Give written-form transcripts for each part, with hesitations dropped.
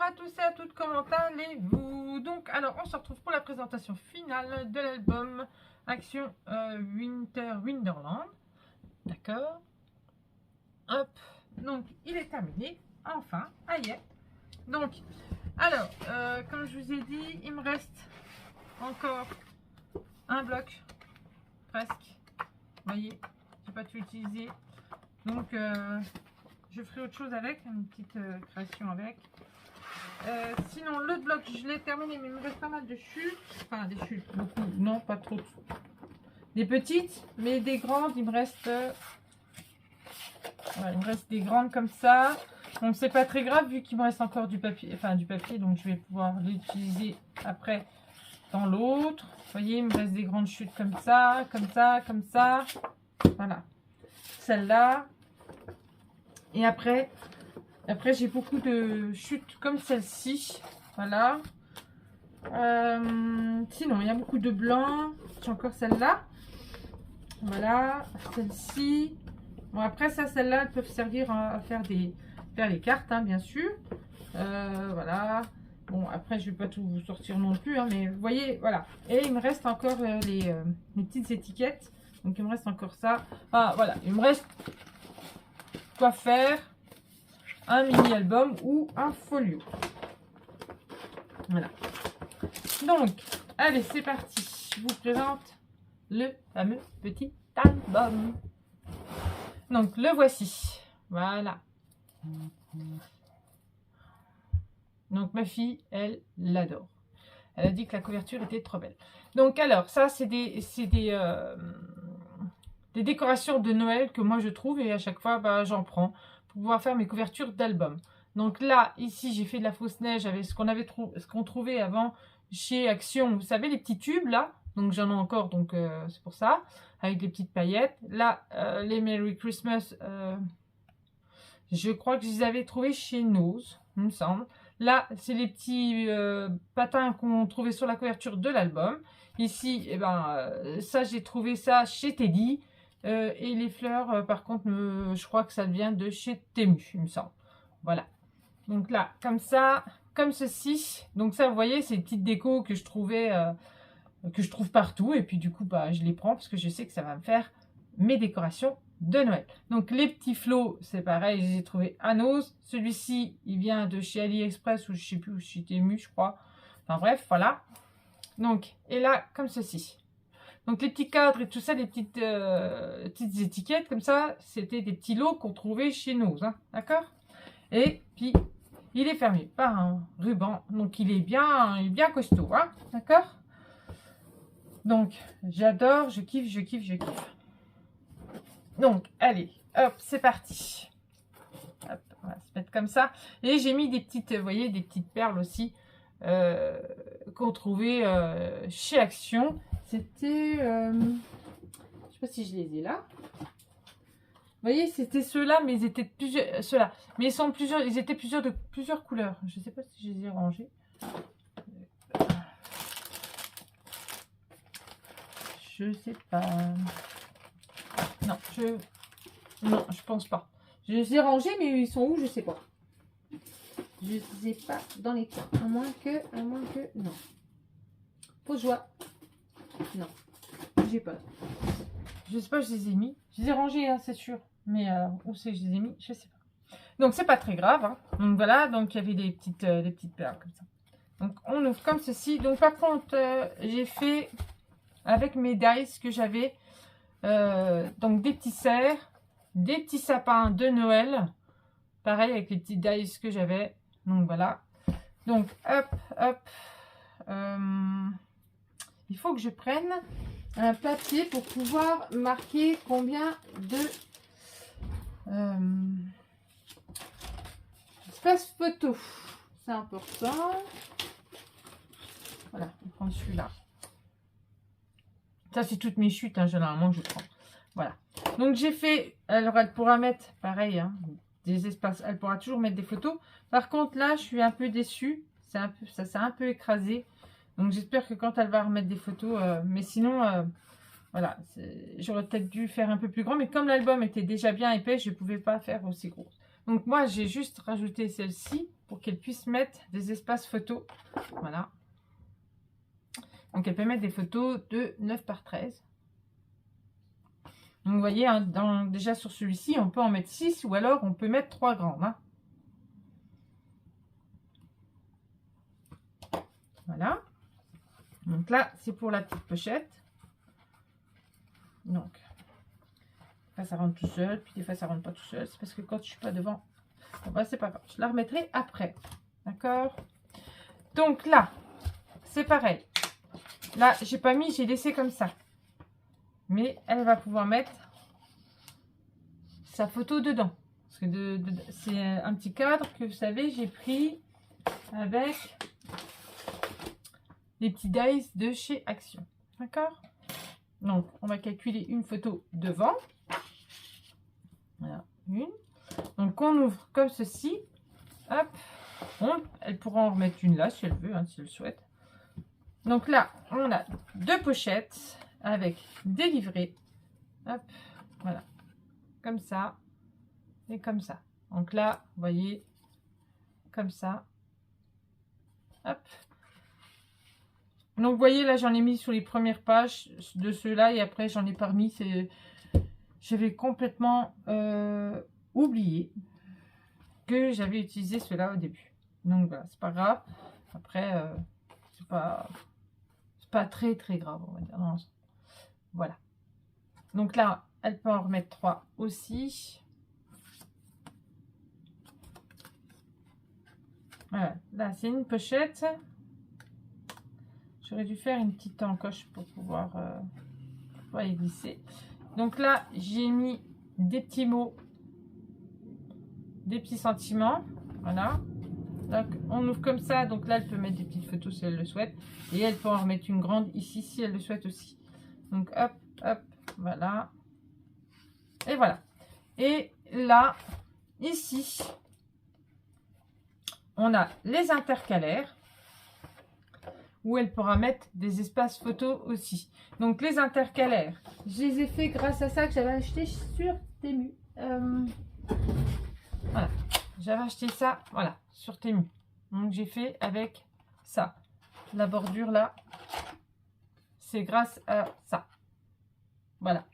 à tous et à toutes, comment allez-vous? Donc, alors, on se retrouve pour la présentation finale de l'album Action Winter Wonderland. D'accord. Hop. Donc, il est terminé. Enfin, aïe. Donc, alors, comme je vous ai dit, il me reste encore un bloc, presque. Vous voyez, je n'ai pas tout utilisé. Donc, je ferai autre chose avec, une petite création avec. Sinon, l'autre bloc, je l'ai terminé, mais il me reste pas mal de chutes. Enfin, des chutes, beaucoup. Non, pas trop. Des petites, mais des grandes, il me reste... ouais, il me reste des grandes comme ça. Donc, c'est pas très grave, vu qu'il me reste encore du papier. Enfin, du papier, donc je vais pouvoir l'utiliser après dans l'autre. Vous voyez, il me reste des grandes chutes comme ça, comme ça, comme ça. Voilà. Celle-là. Et après j'ai beaucoup de chutes comme celle-ci. Voilà. Sinon, il y a beaucoup de blanc. J'ai encore celle-là. Voilà. Celle-ci. Bon, après ça, celle-là, elles peuvent servir à faire les cartes, hein, bien sûr. Voilà. Bon, après, je vais pas tout vous sortir non plus, hein, mais vous voyez, voilà. Et il me reste encore les petites étiquettes. Donc, il me reste encore ça. Ah, voilà. Il me reste quoi faire. Un mini-album ou un folio. Voilà. Donc, allez, c'est parti. Je vous présente le fameux petit album. Donc, le voici. Voilà. Donc, ma fille, elle l'adore. Elle a dit que la couverture était trop belle. Donc, alors, ça, c'est des décorations de Noël que moi, je trouve. Et à chaque fois, bah, j'en prends pour pouvoir faire mes couvertures d'albums. Donc là, ici, j'ai fait de la fausse neige avec ce qu'on trouvait avant chez Action. Vous savez, les petits tubes, là. Donc, j'en ai encore, donc c'est pour ça. Avec les petites paillettes. Là, les Merry Christmas, je crois que je les avais trouvés chez Nose, il me semble. Là, c'est les petits patins qu'on trouvait sur la couverture de l'album. Ici, eh ben, ça, j'ai trouvé ça chez Teddy. Et les fleurs, par contre, je crois que ça vient de chez Temu, il me semble. Voilà. Donc là, comme ça, comme ceci. Donc ça, vous voyez, c'est des petites décos que je trouvais, que je trouve partout. Et puis du coup, bah, je les prends parce que je sais que ça va me faire mes décorations de Noël. Donc les petits flots, c'est pareil, je les ai trouvés à Nose. Celui-ci, il vient de chez AliExpress ou je sais plus, ou chez Temu, je crois. Enfin bref, voilà. Donc, et là, comme ceci. Donc les petits cadres et tout ça, les petites étiquettes comme ça, c'était des petits lots qu'on trouvait chez Nose, hein, d'accord? Et puis, il est fermé par un ruban. Donc, il est bien costaud. Hein, d'accord? Donc, j'adore, je kiffe, je kiffe, je kiffe. Donc, allez, hop, c'est parti. Hop, on va se mettre comme ça. Et j'ai mis des petites, vous voyez, des petites perles aussi qu'on trouvait chez Action. C'était, je sais pas si je les ai là. Vous voyez, c'était ceux-là, mais ils étaient plusieurs. Ceux-là, mais ils étaient de plusieurs couleurs. Je ne sais pas si je les ai rangés. Je sais pas. Non, je pense pas. Je les ai rangés, mais ils sont où? Je sais pas. Je les ai pas dans les coins. À moins que, non. Fausse joie. Non, j'ai pas. Je sais pas, je les ai mis. Je les ai rangés, hein, c'est sûr. Mais où c'est que je les ai mis? Je sais pas. Donc, c'est pas très grave. Hein. Donc, voilà. Donc, il y avait des petites perles comme ça. Donc, on ouvre comme ceci. Donc, par contre, j'ai fait avec mes dice que j'avais. Donc, des petits cerfs. Des petits sapins de Noël. Pareil, avec les petits dice que j'avais. Donc, voilà. Donc, hop, hop. Il faut que je prenne un papier pour pouvoir marquer combien de espace photo. C'est important. Voilà, on prend celui-là. Ça, c'est toutes mes chutes, hein, généralement, que je prends. Voilà. Donc, j'ai fait... Alors, elle pourra mettre, pareil, hein, des espaces. Elle pourra toujours mettre des photos. Par contre, là, je suis un peu déçue. Ça s'est un peu écrasé. Donc, j'espère que quand elle va remettre des photos... mais sinon... voilà, j'aurais peut-être dû faire un peu plus grand, mais comme l'album était déjà bien épais, je ne pouvais pas faire aussi gros. Donc moi, j'ai juste rajouté celle-ci, pour qu'elle puisse mettre des espaces photos. Voilà. Donc, elle peut mettre des photos de 9 par 13. Donc, vous voyez, hein, déjà sur celui-ci, on peut en mettre 6 ou alors on peut mettre 3 grandes. Hein. Voilà. Donc là, c'est pour la petite pochette. Donc, des fois, ça rentre tout seul, puis des fois, ça rentre pas tout seul. C'est parce que quand je suis pas devant, bon, bah, c'est pas grave. Je la remettrai après. D'accord? Donc là, c'est pareil. Là, j'ai pas mis, j'ai laissé comme ça. Mais elle va pouvoir mettre sa photo dedans. Parce que c'est un petit cadre que vous savez, j'ai pris avec les petits dice de chez Action. D'accord? Donc, on va calculer une photo devant. Voilà, une. Donc, on ouvre comme ceci. Hop. Elle pourra en remettre une là, si elle veut, hein, si elle souhaite. Donc là, on a 2 pochettes avec des livrets. Hop. Voilà. Comme ça. Et comme ça. Donc là, vous voyez, comme ça. Hop. Donc, vous voyez, là, j'en ai mis sur les premières pages de ceux-là. Et après, j'en ai pas remis. J'avais complètement oublié que j'avais utilisé ceux-là au début. Donc, voilà, c'est pas grave. Après, c'est pas très, très grave, on va dire. Non, voilà. Donc là, elle peut en remettre 3 aussi. Voilà. Là, c'est une pochette. J'aurais dû faire une petite encoche pour pouvoir y glisser. Donc là, j'ai mis des petits mots, des petits sentiments. Voilà. Donc, on ouvre comme ça. Donc là, elle peut mettre des petites photos si elle le souhaite. Et elle peut en remettre une grande ici si elle le souhaite aussi. Donc, hop, hop, voilà. Et voilà. Et là, ici, on a les intercalaires. Où elle pourra mettre des espaces photos aussi. Donc les intercalaires, je les ai fait grâce à ça que j'avais acheté sur Temu. Voilà, j'avais acheté ça, voilà, sur Temu. Donc j'ai fait avec ça. La bordure là, c'est grâce à ça. Voilà.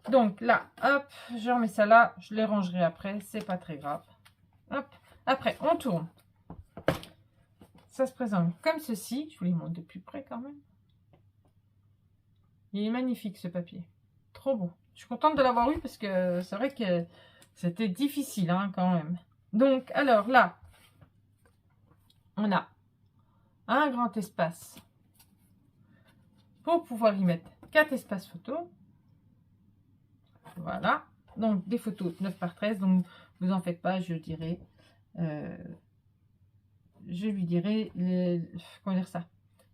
Donc là, hop, je remets ça là, je les rangerai après, c'est pas très grave. Hop, après on tourne. Ça se présente comme ceci. Je vous les montre de plus près quand même. Il est magnifique ce papier. Trop beau. Je suis contente de l'avoir eu parce que c'est vrai que c'était difficile hein, quand même. Donc, alors là, on a un grand espace pour pouvoir y mettre 4 espaces photos. Voilà. Donc, des photos 9 par 13. Donc, vous en faites pas, je dirais. Je lui dirai comment dire ça,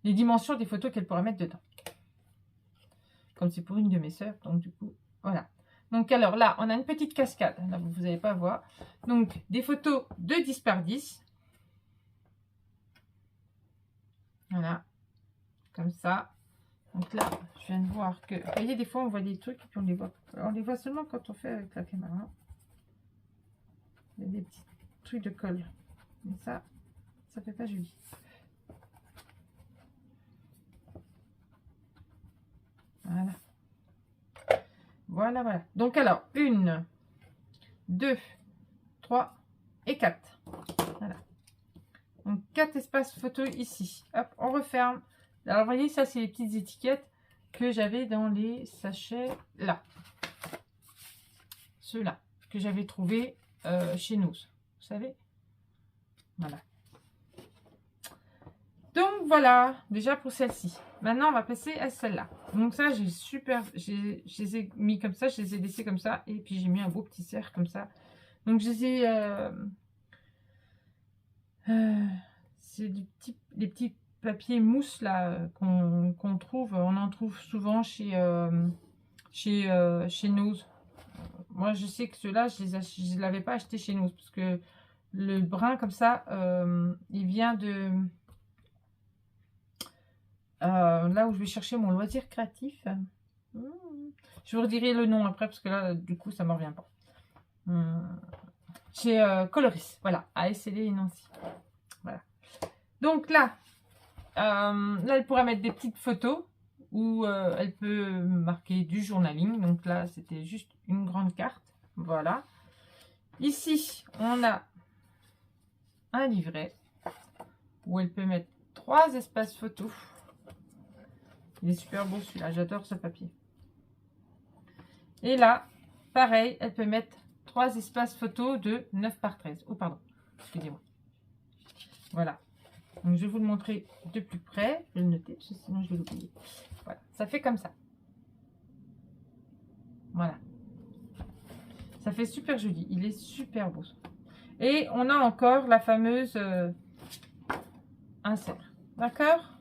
les dimensions des photos qu'elle pourra mettre dedans. Comme c'est pour une de mes sœurs, donc du coup, voilà. Donc alors là, on a une petite cascade. Là, vous n'allez pas voir. Donc, des photos de 10 par 10. Voilà. Comme ça. Donc là, je viens de voir que... Vous voyez, des fois, on voit des trucs et puis on les voit seulement quand on fait avec la caméra. Il y a des petits trucs de colle. Mais ça fait pas joli. Voilà. Voilà, voilà. Donc alors, 1, 2, 3 et 4. Voilà. Donc 4 espaces photos ici. Hop, on referme. Alors, vous voyez, ça, c'est les petites étiquettes que j'avais dans les sachets là. Ceux-là, que j'avais trouvé chez nous. Vous savez? Voilà. Donc voilà, déjà pour celle-ci. Maintenant, on va passer à celle-là. Donc ça, je les ai mis comme ça, je les ai laissés comme ça. Et puis j'ai mis un beau petit cercle comme ça. Donc je les ai... c'est des petits papiers mousse là qu'on trouve. On en trouve souvent chez Nose. Moi, je sais que ceux-là, je ne l'avais pas acheté chez Nose. Parce que le brun comme ça, il vient de... là où je vais chercher mon loisir créatif. Je vous redirai le nom après parce que là, du coup, ça ne me revient pas. chez Coloris. Voilà, à SLD et Nancy. Voilà. Donc là, elle pourra mettre des petites photos ou elle peut marquer du journaling. Donc là, c'était juste une grande carte. Voilà. Ici, on a un livret où elle peut mettre 3 espaces photos. Il est super beau celui-là, j'adore ce papier. Et là, pareil, elle peut mettre 3 espaces photos de 9 par 13. Oh, pardon, excusez-moi. Voilà. Donc, je vais vous le montrer de plus près. Je vais le noter, parce que sinon je vais l'oublier. Voilà, ça fait comme ça. Voilà. Ça fait super joli. Il est super beau. Et on a encore la fameuse insert. D'accord?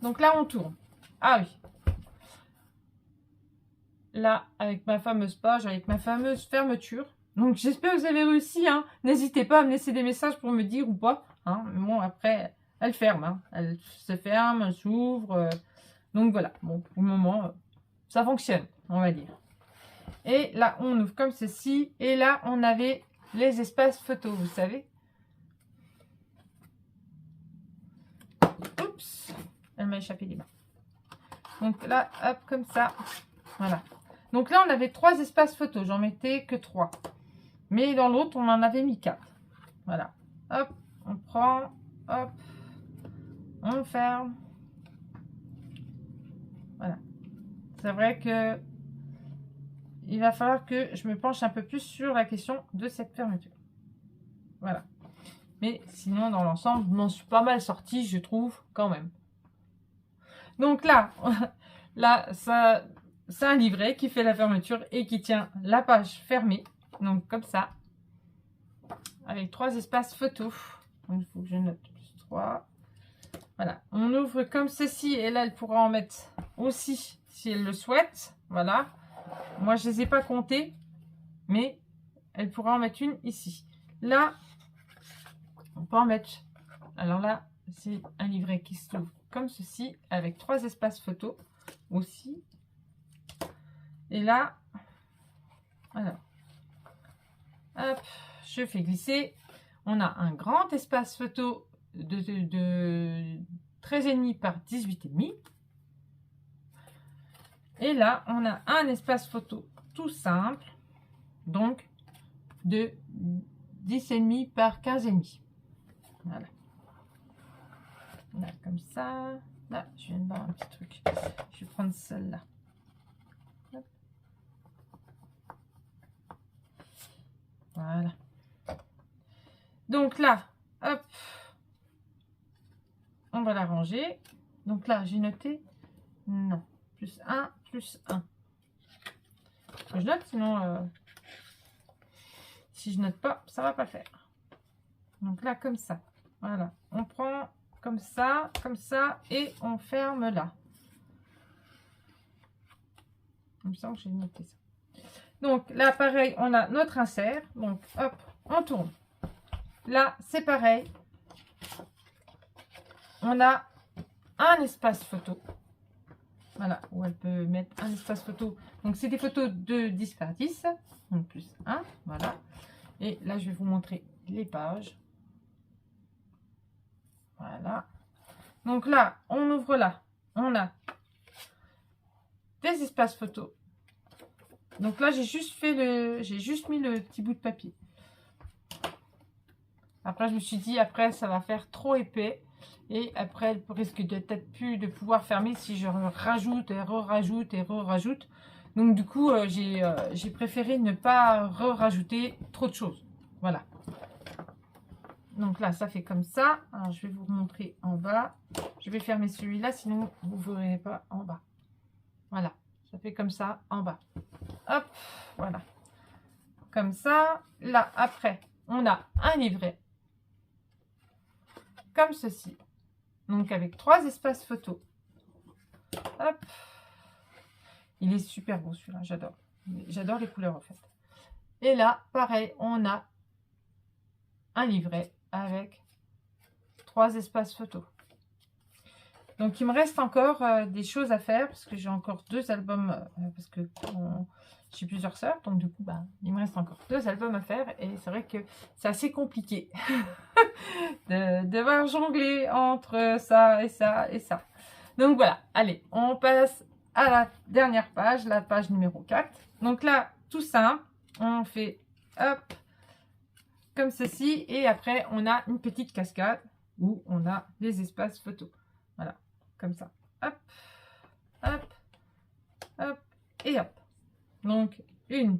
Donc là, on tourne. Ah oui. Là, avec ma fameuse page, avec ma fameuse fermeture. Donc, j'espère que vous avez réussi. Hein. N'hésitez pas à me laisser des messages pour me dire ou pas. Hein. Mais bon, après, elle ferme. Hein. Elle se ferme, elle s'ouvre. Donc, voilà. Bon, pour le moment, ça fonctionne, on va dire. Et là, on ouvre comme ceci. Et là, on avait les espaces photos, vous savez. Oups, elle m'a échappé les mains. Donc là, hop, comme ça. Voilà. Donc là, on avait 3 espaces photos. J'en mettais que 3. Mais dans l'autre, on en avait mis 4. Voilà. Hop, on prend. Hop. On ferme. Voilà. C'est vrai que il va falloir que je me penche un peu plus sur la question de cette fermeture. Voilà. Mais sinon, dans l'ensemble, je m'en suis pas mal sortie, je trouve, quand même. Donc là, là, ça... C'est un livret qui fait la fermeture et qui tient la page fermée. Donc comme ça. Avec 3 espaces photos. Donc il faut que je note plus 3. Voilà. On ouvre comme ceci. Et là, elle pourra en mettre aussi si elle le souhaite. Voilà. Moi, je ne les ai pas comptés. Mais elle pourra en mettre une ici. Là, on peut en mettre. Alors là, c'est un livret qui s'ouvre comme ceci. Avec 3 espaces photos aussi. Et là, alors, hop, je fais glisser. On a un grand espace photo de 13,5 par 18,5. Et là, on a un espace photo tout simple, donc de 10,5 par 15,5. Voilà. Là, comme ça. Là, je viens de voir un petit truc. Je vais prendre celle-là. Voilà. Donc là, hop, on va la ranger. Donc là, j'ai noté, non, plus 1, plus 1. Je note, sinon, si je note pas, ça va pas faire. Donc là, comme ça. Voilà. On prend comme ça, et on ferme là. Il me semble que j'ai noté ça. Donc là, pareil, on a notre insert. Donc, hop, on tourne. Là, c'est pareil. On a un espace photo. Voilà, où elle peut mettre un espace photo. Donc, c'est des photos de 10 par 10. Donc, plus 1. Voilà. Et là, je vais vous montrer les pages. Voilà. Donc là, on ouvre là. On a des espaces photos. Donc là, j'ai juste mis le petit bout de papier. Après, je me suis dit, après, ça va faire trop épais. Et après, elle risque de peut-être plus de pouvoir fermer si je rajoute et re-rajoute et re-rajoute. Donc, du coup, j'ai préféré ne pas re-rajouter trop de choses. Voilà. Donc là, ça fait comme ça. Alors, je vais vous montrer en bas. Je vais fermer celui-là, sinon, vous ne verrez pas en bas. Voilà. Ça fait comme ça en bas. Hop, voilà. Comme ça. Là, après, on a un livret. Comme ceci. Donc, avec 3 espaces photos. Hop. Il est super beau celui-là, j'adore. J'adore les couleurs en fait. Et là, pareil, on a un livret avec 3 espaces photos. Donc, il me reste encore des choses à faire parce que j'ai encore 2 albums. Parce que j'ai plusieurs sœurs. Donc, du coup, bah, il me reste encore 2 albums à faire. Et c'est vrai que c'est assez compliqué de devoir jongler entre ça et ça et ça. Donc, voilà. Allez, on passe à la dernière page, la page numéro 4. Donc là, tout simple. On fait hop, comme ceci. Et après, on a une petite cascade où on a des espaces photos. Voilà, comme ça. Hop, hop, hop, et hop. Donc, 1,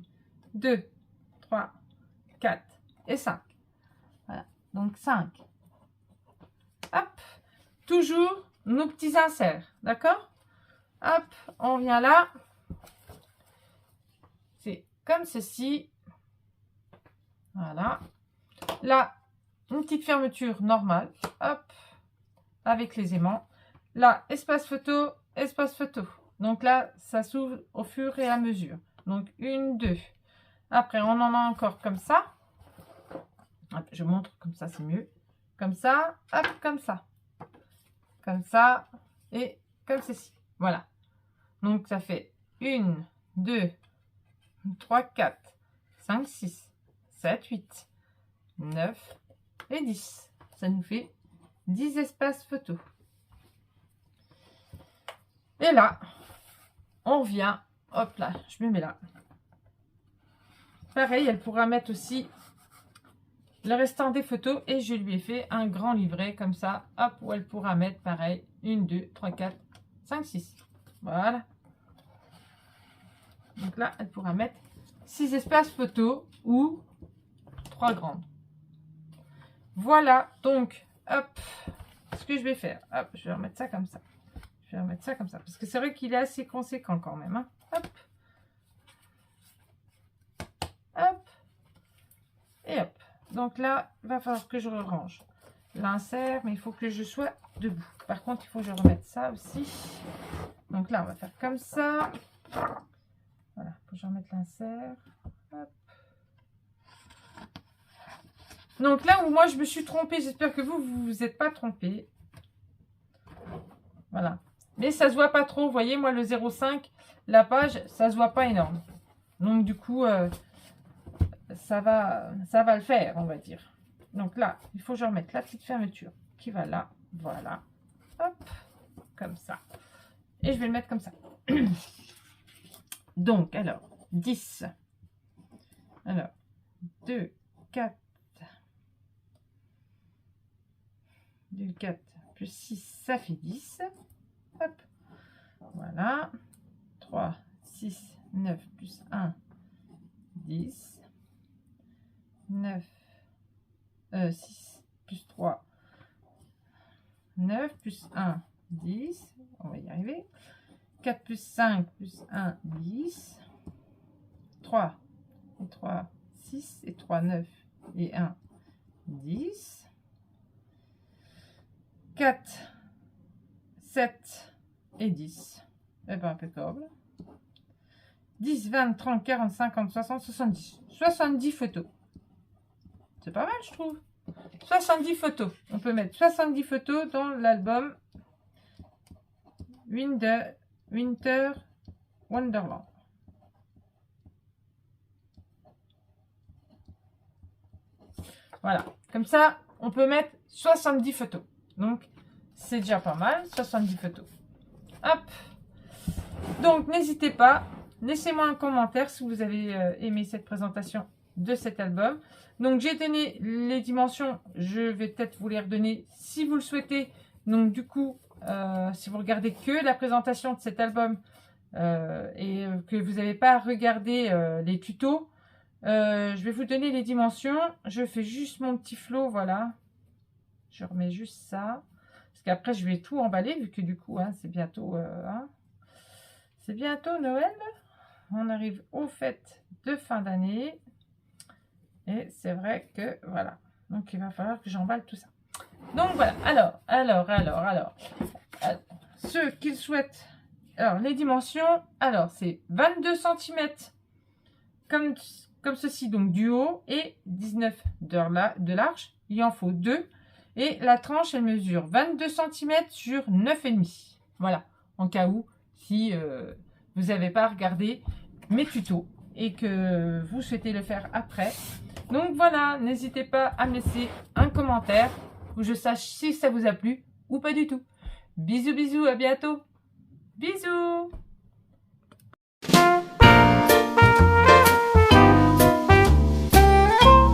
2, 3, 4 et 5. Voilà, donc 5. Hop, toujours nos petits inserts, d'accord? Hop, on vient là. C'est comme ceci. Voilà. Là, une petite fermeture normale. Hop, avec les aimants. Là, espace photo, espace photo. Donc là, ça s'ouvre au fur et à mesure. Donc, 1, 2. Après, on en a encore comme ça. Hop, je montre comme ça, c'est mieux. Comme ça, hop, comme ça. Comme ça et comme ceci. Voilà. Donc, ça fait 1, 2, 3, 4, 5, 6, 7, 8, 9 et 10. Ça nous fait 10 espaces photos. Et là, on vient, hop là, je me mets là. Pareil, elle pourra mettre aussi le restant des photos et je lui ai fait un grand livret comme ça, hop, où elle pourra mettre pareil, 1, 2, 3, 4, 5, 6. Voilà. Donc là, elle pourra mettre 6 espaces photos ou 3 grandes. Voilà, donc, hop, ce que je vais faire. Hop, je vais remettre ça comme ça. Je vais remettre ça comme ça. Parce que c'est vrai qu'il est assez conséquent quand même. Hein. Hop. Hop. Et hop. Donc là, il va falloir que je range l'insert. Mais il faut que je sois debout. Par contre, il faut que je remette ça aussi. Donc là, on va faire comme ça. Voilà. Il faut que je remette l'insert. Hop. Donc là où moi, je me suis trompée. J'espère que vous vous êtes pas trompé. Voilà. Mais ça se voit pas trop. Vous voyez, moi, le 0,5, la page, ça se voit pas énorme. Donc, du coup, ça va le faire, on va dire. Donc là, il faut que je remette la petite fermeture qui va là. Voilà. Hop. Comme ça. Et je vais le mettre comme ça. Donc, alors, 10. Alors, 2, 4. 2, 4 plus 6, ça fait 10. Hop. Voilà. 3, 6, 9 plus 1, 10. 9, 6 plus 3, 9 plus 1, 10. On va y arriver. 4 plus 5 plus 1, 10. 3 et 3, 6 et 3, 9 et 1, 10. 4, 7 et 10. Eh bien, impeccable. 10, 20, 30, 40, 50, 60, 70. 70 photos. C'est pas mal, je trouve. 70 photos. On peut mettre 70 photos dans l'album Winter Wonderland. Voilà. Comme ça, on peut mettre 70 photos. Donc, c'est déjà pas mal. 70 photos. Hop. Donc, n'hésitez pas. Laissez-moi un commentaire si vous avez aimé cette présentation de cet album. Donc, j'ai donné les dimensions. Je vais peut-être vous les redonner si vous le souhaitez. Donc, du coup, si vous regardez que la présentation de cet album et que vous n'avez pas regardé les tutos, je vais vous donner les dimensions. Je fais juste mon petit flot, voilà. Je remets juste ça. Parce qu'après, je vais tout emballer, vu que du coup, hein, c'est bientôt, c'est bientôt Noël. On arrive aux fêtes de fin d'année. Et c'est vrai que, voilà. Donc, il va falloir que j'emballe tout ça. Donc, voilà. Alors. Ceux qui souhaitent... Alors, les dimensions. Alors, c'est 22 cm comme ceci, donc du haut, et 19 de large. Il en faut 2. Et la tranche, elle mesure 22 cm sur 9,5. Voilà, en cas où, si vous n'avez pas regardé mes tutos et que vous souhaitez le faire après. Donc voilà, n'hésitez pas à me laisser un commentaire pour que je sache si ça vous a plu ou pas du tout. Bisous, bisous, à bientôt. Bisous.